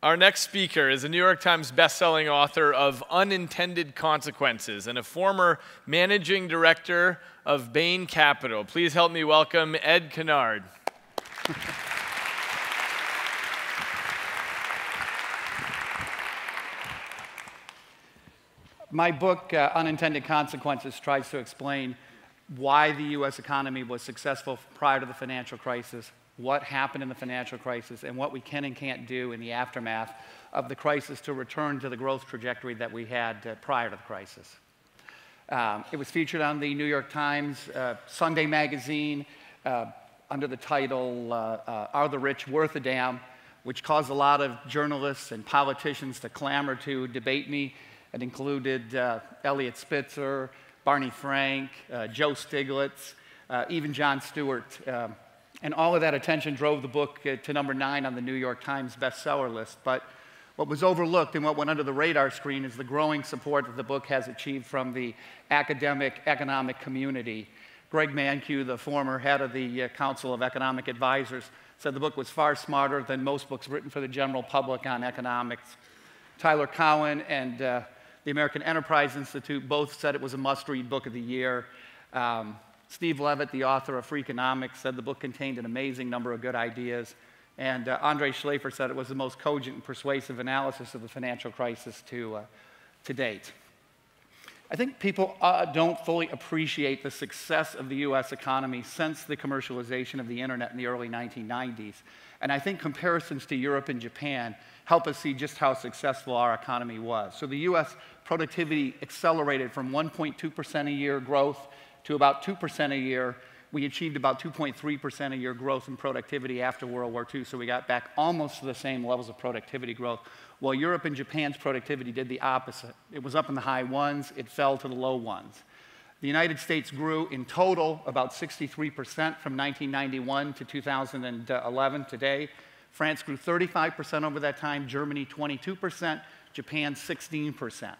Our next speaker is a New York Times bestselling author of Unintended Consequences and a former managing director of Bain Capital. Please help me welcome Ed Conard. My book, Unintended Consequences, tries to explain why the U.S. economy was successful prior to the financial crisis, what happened in the financial crisis, and what we can and can't do in the aftermath of the crisis to return to the growth trajectory that we had prior to the crisis. It was featured on the New York Times, Sunday magazine, under the title, Are the Rich Worth a Damn?, which caused a lot of journalists and politicians to clamor to debate me. It included Eliot Spitzer, Barney Frank, Joe Stiglitz, even Jon Stewart. And all of that attention drove the book to number 9 on the New York Times bestseller list. But what was overlooked and what went under the radar screen is the growing support that the book has achieved from the academic economic community. Greg Mankiw, the former head of the Council of Economic Advisors, said the book was far smarter than most books written for the general public on economics. Tyler Cowen and the American Enterprise Institute both said it was a must-read book of the year. Steve Levitt, the author of Freakonomics, said the book contained an amazing number of good ideas. And Andre Schlafer said it was the most cogent and persuasive analysis of the financial crisis to date. I think people don't fully appreciate the success of the U.S. economy since the commercialization of the internet in the early 1990s. And I think comparisons to Europe and Japan help us see just how successful our economy was. So the U.S. productivity accelerated from 1.2% a year growth to about 2% a year. We achieved about 2.3% a year growth in productivity after World War II, so we got back almost to the same levels of productivity growth, while Europe and Japan's productivity did the opposite. It was up in the high ones, it fell to the low ones. The United States grew in total about 63% from 1991 to 2011 today. France grew 35% over that time, Germany 22%, Japan 16%.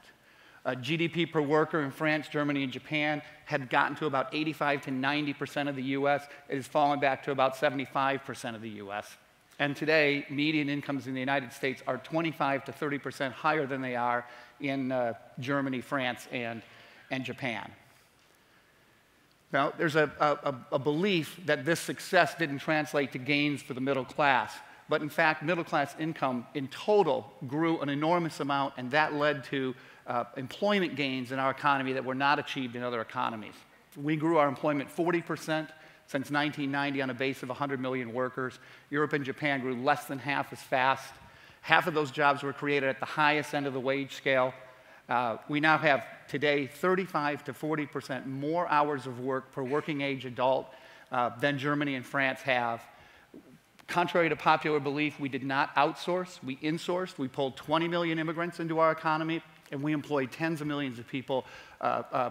GDP per worker in France, Germany, and Japan had gotten to about 85 to 90% of the US. It has fallen back to about 75% of the US. And today, median incomes in the United States are 25 to 30% higher than they are in Germany, France, and Japan. Now, there's a belief that this success didn't translate to gains for the middle class. But in fact, middle class income in total grew an enormous amount, and that led to employment gains in our economy that were not achieved in other economies. We grew our employment 40% since 1990 on a base of 100 million workers. Europe and Japan grew less than half as fast. Half of those jobs were created at the highest end of the wage scale. We now have today 35 to 40% more hours of work per working age adult than Germany and France have. Contrary to popular belief, we did not outsource, we insourced. We pulled 20 million immigrants into our economy, and we employed tens of millions of people,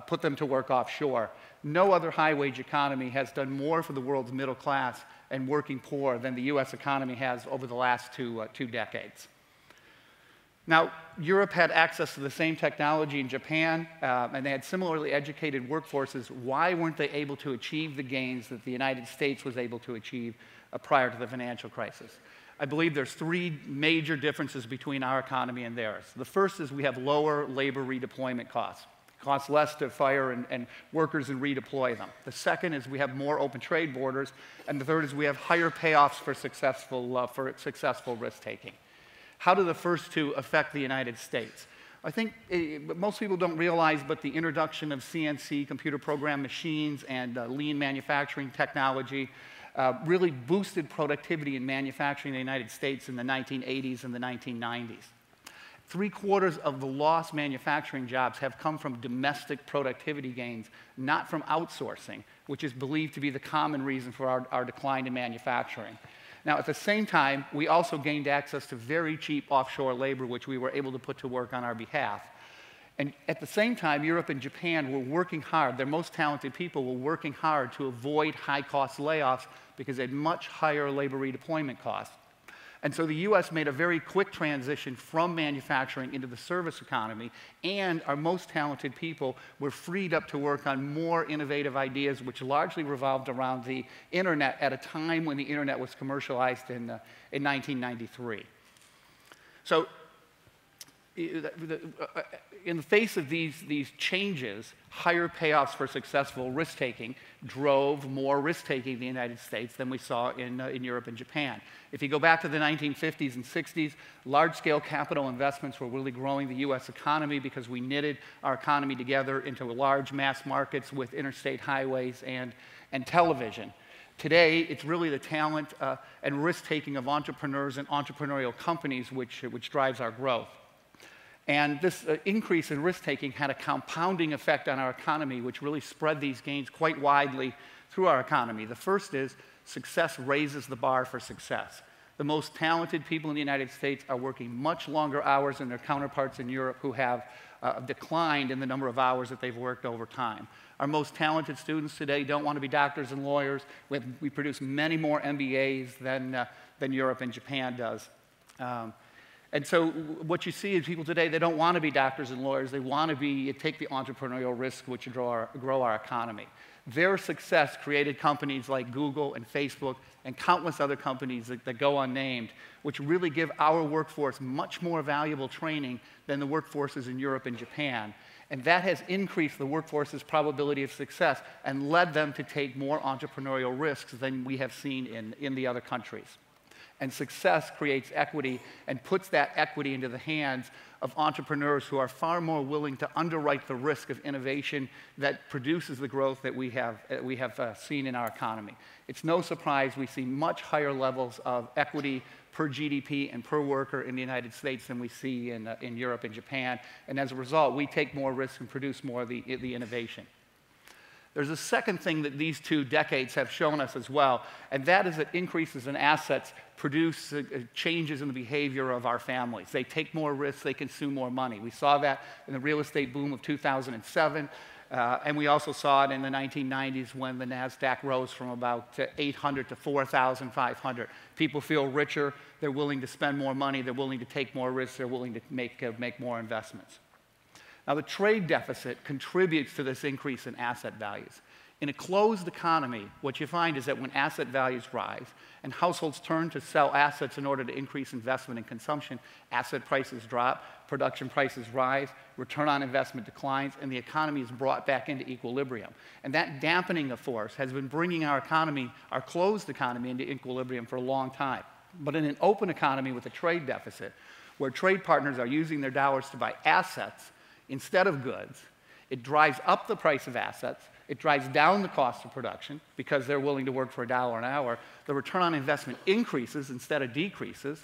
put them to work offshore. No other high-wage economy has done more for the world's middle class and working poor than the U.S. economy has over the last two decades. Now, Europe had access to the same technology in Japan, and they had similarly educated workforces. Why weren't they able to achieve the gains that the United States was able to achieve prior to the financial crisis? I believe there's 3 major differences between our economy and theirs. The first is we have lower labor redeployment costs. It costs less to fire and workers and redeploy them. The second is we have more open trade borders. And the third is we have higher payoffs for successful risk-taking. How do the first 2 affect the United States? I think most people don't realize, but the introduction of CNC, computer program machines, and lean manufacturing technology really boosted productivity in manufacturing in the United States in the 1980s and the 1990s. 3/4 of the lost manufacturing jobs have come from domestic productivity gains, not from outsourcing, which is believed to be the common reason for our decline in manufacturing. Now, at the same time, we also gained access to very cheap offshore labor, which we were able to put to work on our behalf. And at the same time, Europe and Japan were working hard. Their most talented people were working hard to avoid high-cost layoffs because they had much higher labor redeployment costs. And so the U.S. made a very quick transition from manufacturing into the service economy, and our most talented people were freed up to work on more innovative ideas, which largely revolved around the internet at a time when the internet was commercialized in 1993. So in the face of these changes, higher payoffs for successful risk-taking drove more risk-taking in the United States than we saw in Europe and Japan. If you go back to the 1950s and 60s, large-scale capital investments were really growing the US economy because we knitted our economy together into large mass markets with interstate highways and television. Today, it's really the talent and risk-taking of entrepreneurs and entrepreneurial companies which drives our growth. And this increase in risk-taking had a compounding effect on our economy, which really spread these gains quite widely through our economy. The first is success raises the bar for success. The most talented people in the United States are working much longer hours than their counterparts in Europe who have declined in the number of hours that they've worked over time. Our most talented students today don't want to be doctors and lawyers. We produce many more MBAs than Europe and Japan does. And so what you see is people today, they don't want to be doctors and lawyers. They want to take the entrepreneurial risk which grow our economy. Their success created companies like Google and Facebook and countless other companies that go unnamed, which really give our workforce much more valuable training than the workforces in Europe and Japan. And that has increased the workforce's probability of success and led them to take more entrepreneurial risks than we have seen in the other countries. And success creates equity and puts that equity into the hands of entrepreneurs who are far more willing to underwrite the risk of innovation that produces the growth that we have seen in our economy. It's no surprise we see much higher levels of equity per GDP and per worker in the United States than we see in Europe and Japan. And as a result, we take more risk and produce more of the innovation. There's a second thing that these 2 decades have shown us as well, and that is that increases in assets produce changes in the behavior of our families. They take more risks, they consume more money. We saw that in the real estate boom of 2007, and we also saw it in the 1990s when the NASDAQ rose from about 800 to 4,500. People feel richer, they're willing to spend more money, they're willing to take more risks, they're willing to make more investments. Now, the trade deficit contributes to this increase in asset values. In a closed economy, what you find is that when asset values rise and households turn to sell assets in order to increase investment and consumption, asset prices drop, production prices rise, return on investment declines, and the economy is brought back into equilibrium. And that dampening of force has been bringing our economy, our closed economy, into equilibrium for a long time. But in an open economy with a trade deficit, where trade partners are using their dollars to buy assets instead of goods, it drives up the price of assets, it drives down the cost of production because they're willing to work for $1 an hour. The return on investment increases instead of decreases,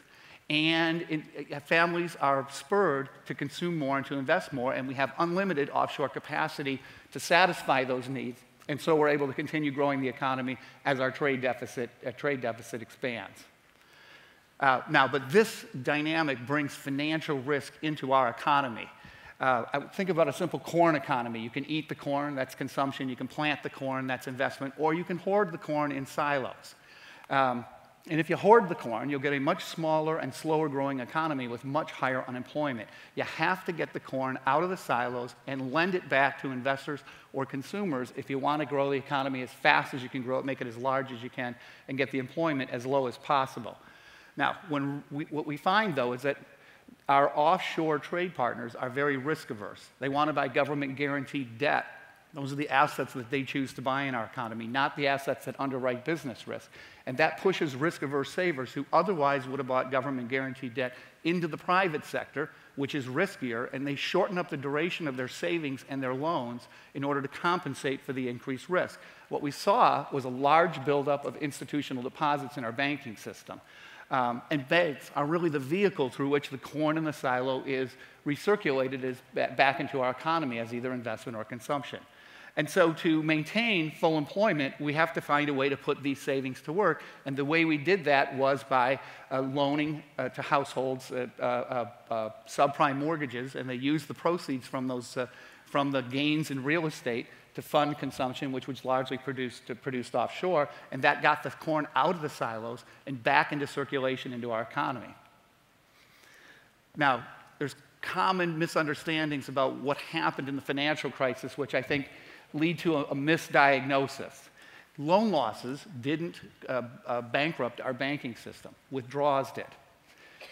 and families are spurred to consume more and to invest more, and we have unlimited offshore capacity to satisfy those needs, and so we're able to continue growing the economy as our trade deficit expands. But this dynamic brings financial risk into our economy. Think about a simple corn economy. You can eat the corn, that's consumption. You can plant the corn, that's investment. Or you can hoard the corn in silos. And if you hoard the corn, you'll get a much smaller and slower growing economy with much higher unemployment. You have to get the corn out of the silos and lend it back to investors or consumers if you want to grow the economy as fast as you can grow it, make it as large as you can, and get the employment as low as possible. Now, what we find, though, is that our offshore trade partners are very risk averse. They want to buy government guaranteed debt. Those are the assets that they choose to buy in our economy, not the assets that underwrite business risk. And that pushes risk averse savers who otherwise would have bought government guaranteed debt into the private sector, which is riskier, and they shorten up the duration of their savings and their loans in order to compensate for the increased risk. What we saw was a large buildup of institutional deposits in our banking system. And banks are really the vehicle through which the corn in the silo is recirculated back into our economy as either investment or consumption. And so to maintain full employment, we have to find a way to put these savings to work. And the way we did that was by loaning to households subprime mortgages, and they used the proceeds from the gains in real estate to fund consumption, which was largely produced offshore, and that got the corn out of the silos and back into circulation into our economy. Now, there's common misunderstandings about what happened in the financial crisis, which I think lead to a misdiagnosis. Loan losses didn't bankrupt our banking system. Withdrawals did.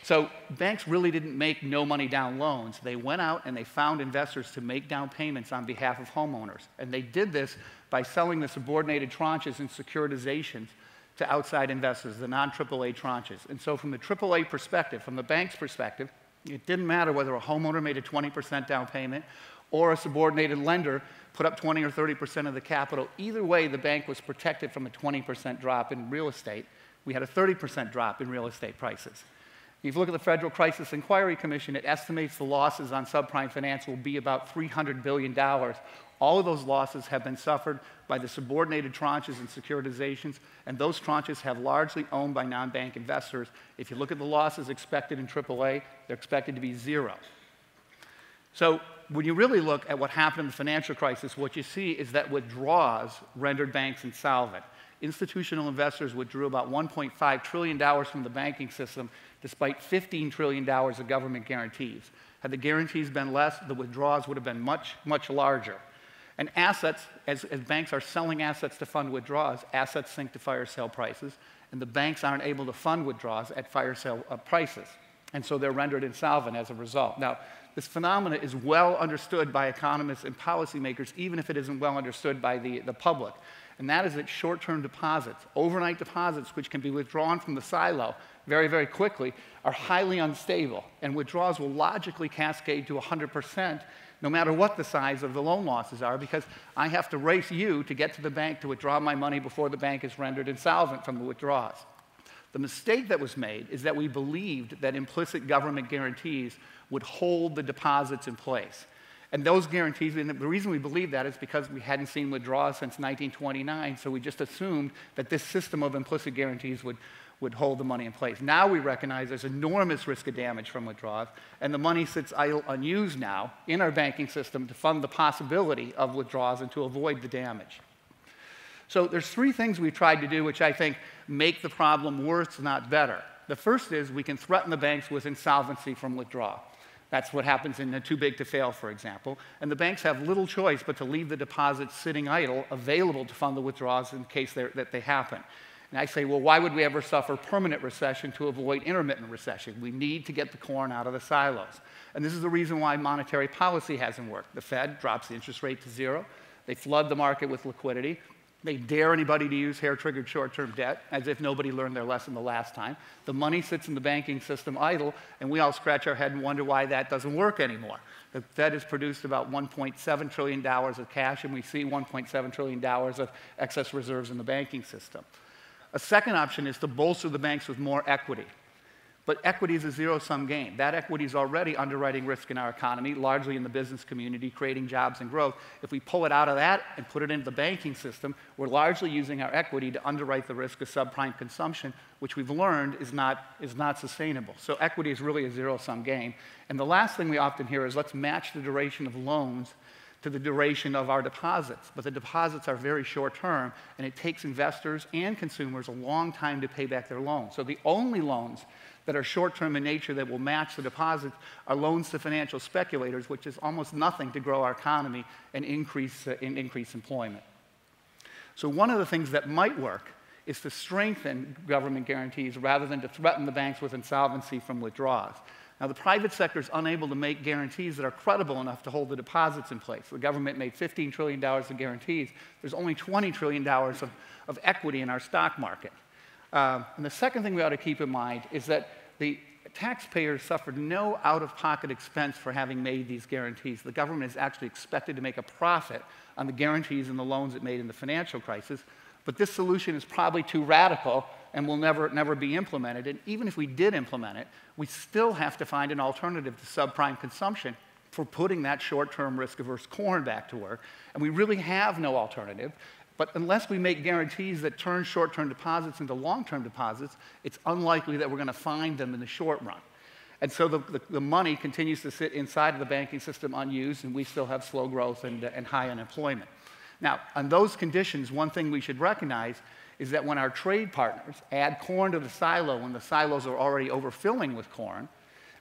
So banks really didn't make no money down loans. They went out and they found investors to make down payments on behalf of homeowners. And they did this by selling the subordinated tranches and securitizations to outside investors, the non-AAA tranches. And so from the AAA perspective, from the bank's perspective, it didn't matter whether a homeowner made a 20% down payment or a subordinated lender put up 20 or 30% of the capital. Either way, the bank was protected from a 20% drop in real estate. We had a 30% drop in real estate prices. If you look at the Federal Crisis Inquiry Commission, it estimates the losses on subprime finance will be about $300 billion. All of those losses have been suffered by the subordinated tranches and securitizations, and those tranches have largely owned by non-bank investors. If you look at the losses expected in AAA, they're expected to be zero. So when you really look at what happened in the financial crisis, what you see is that withdrawals rendered banks insolvent. Institutional investors withdrew about $1.5 trillion from the banking system despite $15 trillion of government guarantees. Had the guarantees been less, the withdrawals would have been much, much larger. And assets, as banks are selling assets to fund withdrawals, assets sink to fire sale prices, and the banks aren't able to fund withdrawals at fire sale prices. And so they're rendered insolvent as a result. Now, this phenomenon is well understood by economists and policymakers, even if it isn't well understood by the public. And that is that short-term deposits, overnight deposits, which can be withdrawn from the silo very, very quickly, are highly unstable. And withdrawals will logically cascade to 100% no matter what the size of the loan losses are, because I have to race you to get to the bank to withdraw my money before the bank is rendered insolvent from the withdrawals. The mistake that was made is that we believed that implicit government guarantees would hold the deposits in place. And those guarantees, and the reason we believe that is because we hadn't seen withdrawals since 1929, so we just assumed that this system of implicit guarantees would hold the money in place. Now we recognize there's enormous risk of damage from withdrawals, and the money sits idle unused now in our banking system to fund the possibility of withdrawals and to avoid the damage. So there's three things we've tried to do which I think make the problem worse, not better. The first is we can threaten the banks with insolvency from withdrawal. That's what happens in the too big to fail, for example. And the banks have little choice but to leave the deposits sitting idle, available to fund the withdrawals in case that they happen. And I say, well, why would we ever suffer permanent recession to avoid intermittent recession? We need to get the corn out of the silos. And this is the reason why monetary policy hasn't worked. The Fed drops the interest rate to zero. They flood the market with liquidity. They dare anybody to use hair-triggered short-term debt, as if nobody learned their lesson the last time. The money sits in the banking system idle, and we all scratch our head and wonder why that doesn't work anymore. The Fed has produced about $1.7 trillion of cash, and we see $1.7 trillion of excess reserves in the banking system. A second option is to bolster the banks with more equity. But equity is a zero-sum game. That equity is already underwriting risk in our economy, largely in the business community, creating jobs and growth. If we pull it out of that and put it into the banking system, we're largely using our equity to underwrite the risk of subprime consumption, which we've learned is not sustainable. So equity is really a zero-sum game. And the last thing we often hear is let's match the duration of loans to the duration of our deposits. But the deposits are very short-term, and it takes investors and consumers a long time to pay back their loans. So the only loans that are short-term in nature that will match the deposits are loans to financial speculators, which is almost nothing to grow our economy and increase employment. So one of the things that might work is to strengthen government guarantees rather than to threaten the banks with insolvency from withdrawals. Now, the private sector is unable to make guarantees that are credible enough to hold the deposits in place. The government made $15 trillion of guarantees. There's only $20 trillion of equity in our stock market. And the second thing we ought to keep in mind is that the taxpayers suffered no out-of-pocket expense for having made these guarantees. The government is actually expected to make a profit on the guarantees and the loans it made in the financial crisis. But this solution is probably too radical and will never be implemented. And even if we did implement it, we still have to find an alternative to subprime consumption for putting that short-term risk-averse corn back to work. And we really have no alternative. But unless we make guarantees that turn short-term deposits into long-term deposits, it's unlikely that we're going to find them in the short run. And so the money continues to sit inside of the banking system unused, and we still have slow growth and high unemployment. Now, on those conditions, one thing we should recognize is that when our trade partners add corn to the silo when the silos are already overfilling with corn,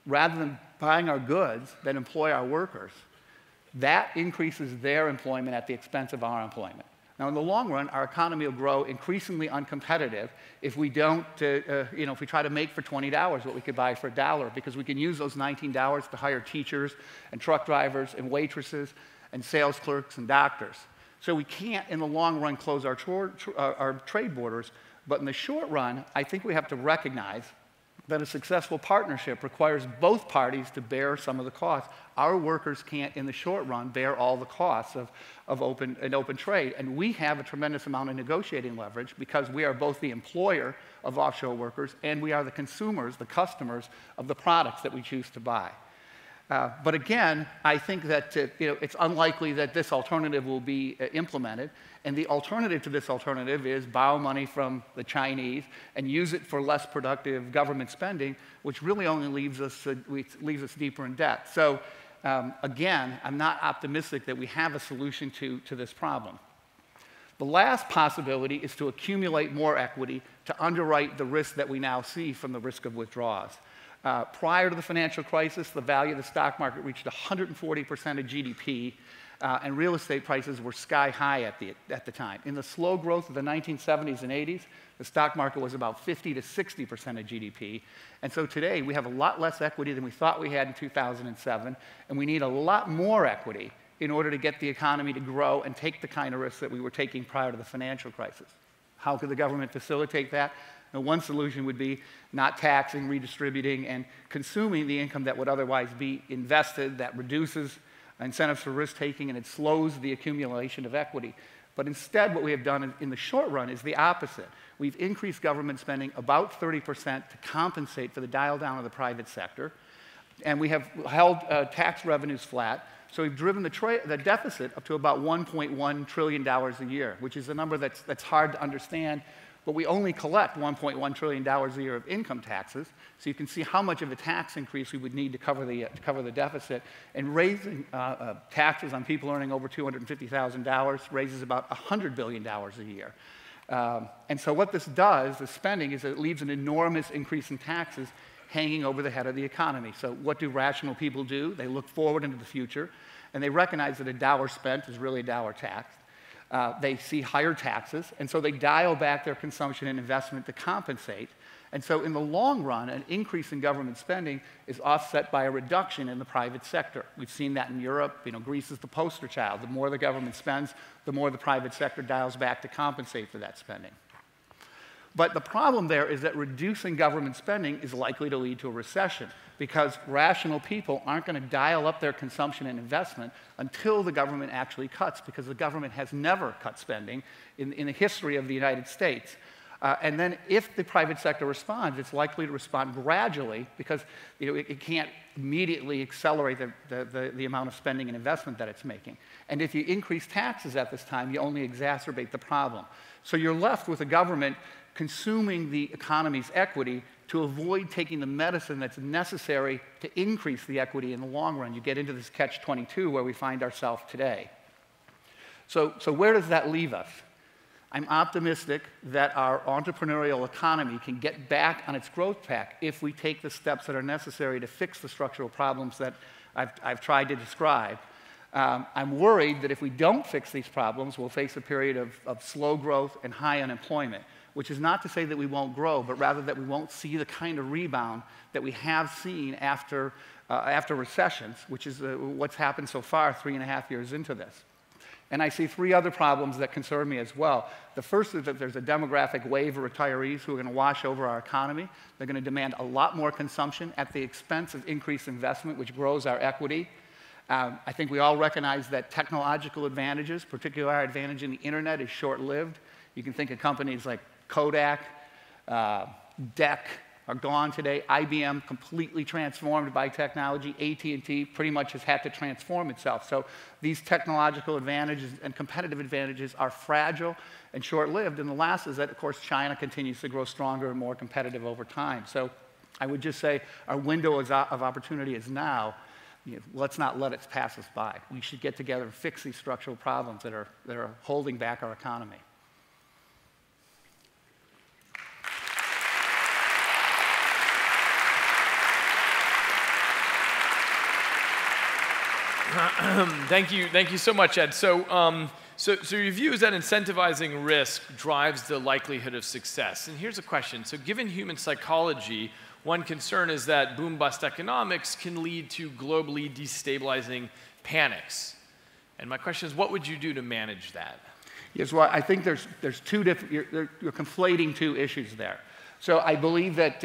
rather than buying our goods that employ our workers, that increases their employment at the expense of our employment. Now, in the long run, our economy will grow increasingly uncompetitive if we don't, if we try to make for $20 what we could buy for $1, because we can use those $19 to hire teachers and truck drivers and waitresses and sales clerks and doctors. So we can't, in the long run, close our trade borders. But in the short run, I think we have to recognize that a successful partnership requires both parties to bear some of the costs. Our workers can't, in the short run, bear all the costs of open trade. And we have a tremendous amount of negotiating leverage because we are both the employer of offshore workers and we are the consumers, the customers of the products that we choose to buy. But again, I think that it's unlikely that this alternative will be implemented. And the alternative to this alternative is borrow money from the Chinese and use it for less productive government spending, which really only leaves us deeper in debt. So again, I'm not optimistic that we have a solution to this problem. The last possibility is to accumulate more equity to underwrite the risk that we now see from the risk of withdrawals. Prior to the financial crisis, the value of the stock market reached 140% of GDP, and real estate prices were sky high at the time. In the slow growth of the 1970s and 80s, the stock market was about 50 to 60% of GDP. And so today, we have a lot less equity than we thought we had in 2007, and we need a lot more equity in order to get the economy to grow and take the kind of risks that we were taking prior to the financial crisis. How could the government facilitate that? Now, one solution would be not taxing, redistributing, and consuming the income that would otherwise be invested. That reduces incentives for risk-taking, and it slows the accumulation of equity. But instead, what we have done in the short run is the opposite. We've increased government spending about 30% to compensate for the dial-down of the private sector, and we have held tax revenues flat. So we've driven the deficit up to about $1.1 trillion a year, which is a number that's hard to understand. But we only collect $1.1 trillion a year of income taxes, so you can see how much of a tax increase we would need to cover the deficit. And raising taxes on people earning over $250,000 raises about $100 billion a year. And so what this does, the spending, is it leaves an enormous increase in taxes hanging over the head of the economy. So what do rational people do? They look forward into the future, and they recognize that a dollar spent is really a dollar taxed. They see higher taxes, and so they dial back their consumption and investment to compensate. And so in the long run, an increase in government spending is offset by a reduction in the private sector. We've seen that in Europe. Greece is the poster child. The more the government spends, the more the private sector dials back to compensate for that spending. But the problem there is that reducing government spending is likely to lead to a recession because rational people aren't going to dial up their consumption and investment until the government actually cuts, because the government has never cut spending in the history of the United States. And then if the private sector responds, it's likely to respond gradually because it can't immediately accelerate the amount of spending and investment that it's making. And if you increase taxes at this time, you only exacerbate the problem. So you're left with a government consuming the economy's equity to avoid taking the medicine that's necessary to increase the equity in the long run. You get into this catch-22 where we find ourselves today. So where does that leave us? I'm optimistic that our entrepreneurial economy can get back on its growth path if we take the steps that are necessary to fix the structural problems that I've tried to describe. I'm worried that if we don't fix these problems, we'll face a period of slow growth and high unemployment, which is not to say that we won't grow, but rather that we won't see the kind of rebound that we have seen after recessions, which is what's happened so far 3.5 years into this. And I see 3 other problems that concern me as well. The first is that there's a demographic wave of retirees who are going to wash over our economy. They're going to demand a lot more consumption at the expense of increased investment, which grows our equity. I think we all recognize that technological advantages, particularly our advantage in the internet, is short-lived. You can think of companies like Kodak, DEC are gone today. IBM completely transformed by technology. AT&T pretty much has had to transform itself. So these technological advantages and competitive advantages are fragile and short-lived. And the last is that, of course, China continues to grow stronger and more competitive over time. So I would just say our window of opportunity is now. Let's not let it pass us by. We should get together and fix these structural problems that are holding back our economy. Thank you so much, Ed. So So your view is that incentivizing risk drives the likelihood of success. And here's a question. So given human psychology, one concern is that boom-bust economics can lead to globally destabilizing panics. And my question is, what would you do to manage that? Yes, well, I think there's two different, you're conflating two issues there. So I believe that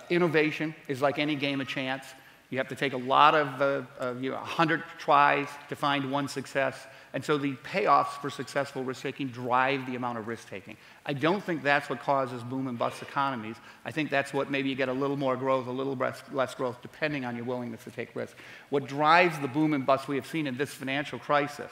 innovation is like any game of chance. You have to take a lot of, 100 tries to find one success. And so the payoffs for successful risk-taking drive the amount of risk-taking. I don't think that's what causes boom and bust economies. I think that's what maybe you get a little more growth, a little less growth, depending on your willingness to take risk. What drives the boom and bust we have seen in this financial crisis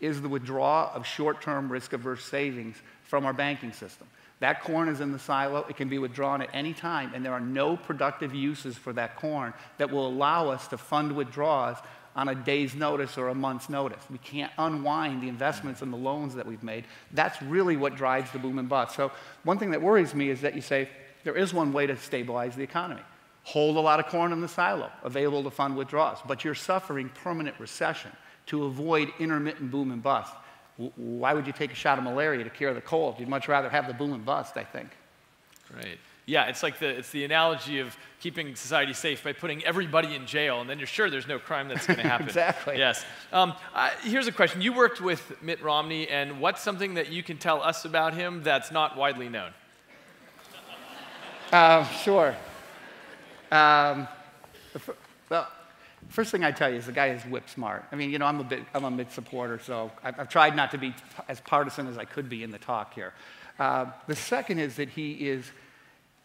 is the withdrawal of short-term risk-averse savings from our banking system. That corn is in the silo. It can be withdrawn at any time, and there are no productive uses for that corn that will allow us to fund withdrawals on a day's notice or a month's notice. We can't unwind the investments and the loans that we've made. That's really what drives the boom and bust. So one thing that worries me is that you say, there is one way to stabilize the economy. Hold a lot of corn in the silo, available to fund withdrawals, but you're suffering permanent recession to avoid intermittent boom and bust. Why would you take a shot of malaria to cure the cold? You'd much rather have the boom and bust, I think. Great. Yeah, it's like the analogy of keeping society safe by putting everybody in jail, and then you're sure there's no crime that's going to happen. Exactly. Yes. Here's a question. You worked with Mitt Romney, and what's something that you can tell us about him that's not widely known? Sure. Well, first thing I tell you is the guy is whip smart. I mean, I'm a Mitt supporter, so I've tried not to be as partisan as I could be in the talk here. The second is that he is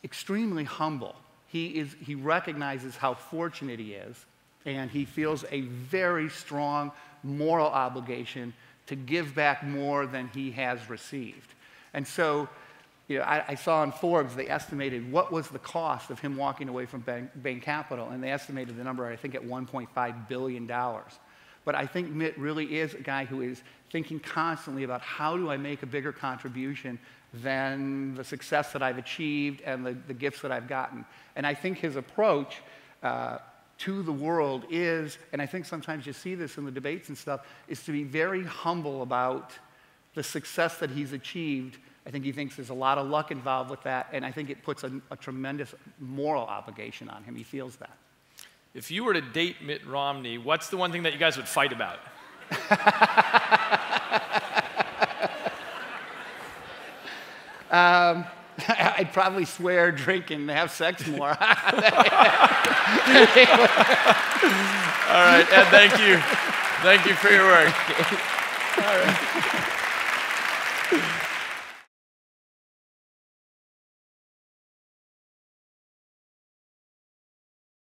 extremely humble. He recognizes how fortunate he is, and he feels a very strong moral obligation to give back more than he has received. And so, I saw in Forbes, they estimated what was the cost of him walking away from Bain Capital, and they estimated the number, I think, at $1.5 billion. But I think Mitt really is a guy who is thinking constantly about how do I make a bigger contribution than the success that I've achieved and the gifts that I've gotten. And I think his approach to the world is, and I think sometimes you see this in the debates and stuff, is to be very humble about the success that he's achieved. I think he thinks there's a lot of luck involved with that, and I think it puts a tremendous moral obligation on him. He feels that. If you were to date Mitt Romney, what's the one thing that you guys would fight about? I'd probably swear, drink, and have sex more. All right, Ed, thank you. Thank you for your work. All right.